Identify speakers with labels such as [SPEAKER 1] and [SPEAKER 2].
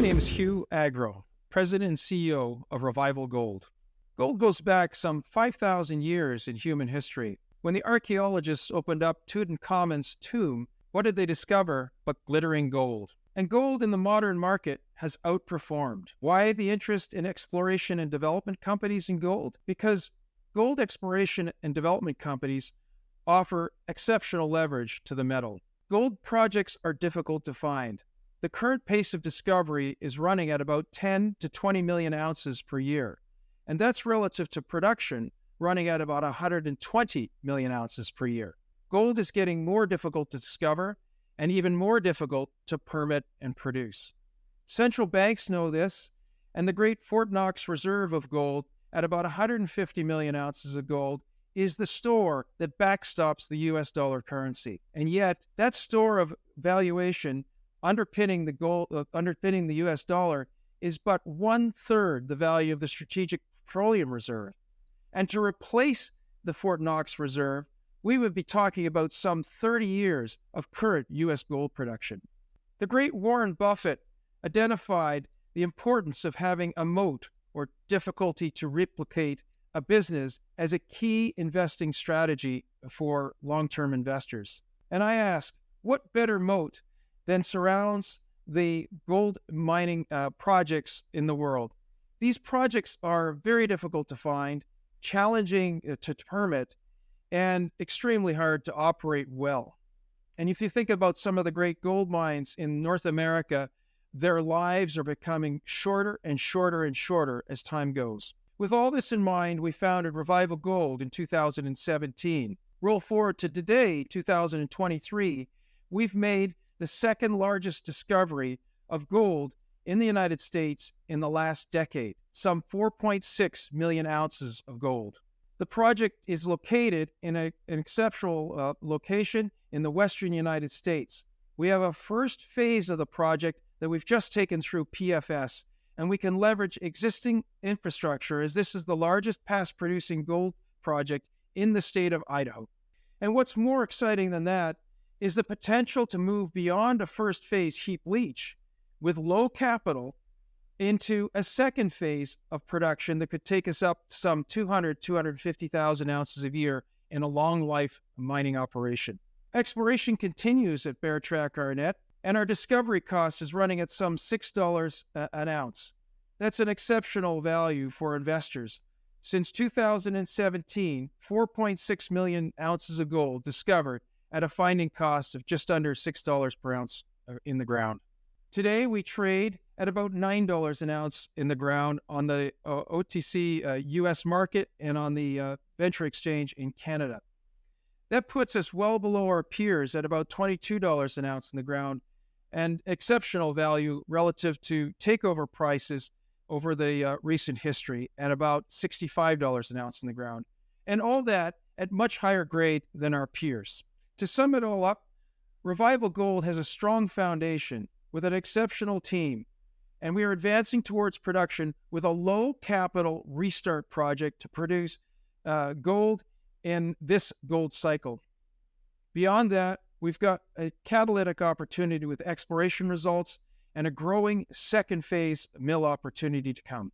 [SPEAKER 1] My name is Hugh Agro, President and CEO of Revival Gold. Gold goes back some 5,000 years in human history. When the archaeologists opened up Tutankhamun's tomb, what did they discover but glittering gold? And gold in the modern market has outperformed. Why the interest in exploration and development companies in gold? Because gold exploration and development companies offer exceptional leverage to the metal. Gold projects are difficult to find. The current pace of discovery is running at about 10 to 20 million ounces per year, and that's relative to production running at about 120 million ounces per year. Gold is getting more difficult to discover and even more difficult to permit and produce. Central banks know this, and the great Fort Knox reserve of gold at about 150 million ounces of gold is the store that backstops the US dollar currency. And yet, that store of valuation underpinning the US dollar is but 1/3 the value of the Strategic Petroleum Reserve. And to replace the Fort Knox Reserve, we would be talking about some 30 years of current US gold production. The great Warren Buffett identified the importance of having a moat, or difficulty to replicate, a business as a key investing strategy for long-term investors. And I ask, what better moat than surrounds the gold mining projects in the world? These projects are very difficult to find, challenging to permit, and extremely hard to operate well. And if you think about some of the great gold mines in North America, their lives are becoming shorter and shorter and shorter as time goes. With all this in mind, we founded Revival Gold in 2017. Roll forward to today, 2023, we've made the second largest discovery of gold in the United States in the last decade, some 4.6 million ounces of gold. The project is located in an exceptional location in the western United States. We have a first phase of the project that we've just taken through PFS, and we can leverage existing infrastructure as this is the largest past-producing gold project in the state of Idaho. And what's more exciting than that is the potential to move beyond a first phase heap leach with low capital into a second phase of production that could take us up to some 250,000 ounces a year in a long life mining operation. Exploration continues at Beartrack-Arnett, and our discovery cost is running at some $6 an ounce. That's an exceptional value for investors. Since 2017, 4.6 million ounces of gold discovered at a finding cost of just under $6 per ounce in the ground. Today, we trade at about $9 an ounce in the ground on the OTC US market and on the venture exchange in Canada. That puts us well below our peers at about $22 an ounce in the ground, and exceptional value relative to takeover prices over the recent history at about $65 an ounce in the ground. And all that at much higher grade than our peers. To sum it all up, Revival Gold has a strong foundation with an exceptional team, and we are advancing towards production with a low capital restart project to produce gold in this gold cycle. Beyond that, we've got a catalytic opportunity with exploration results and a growing second phase mill opportunity to come.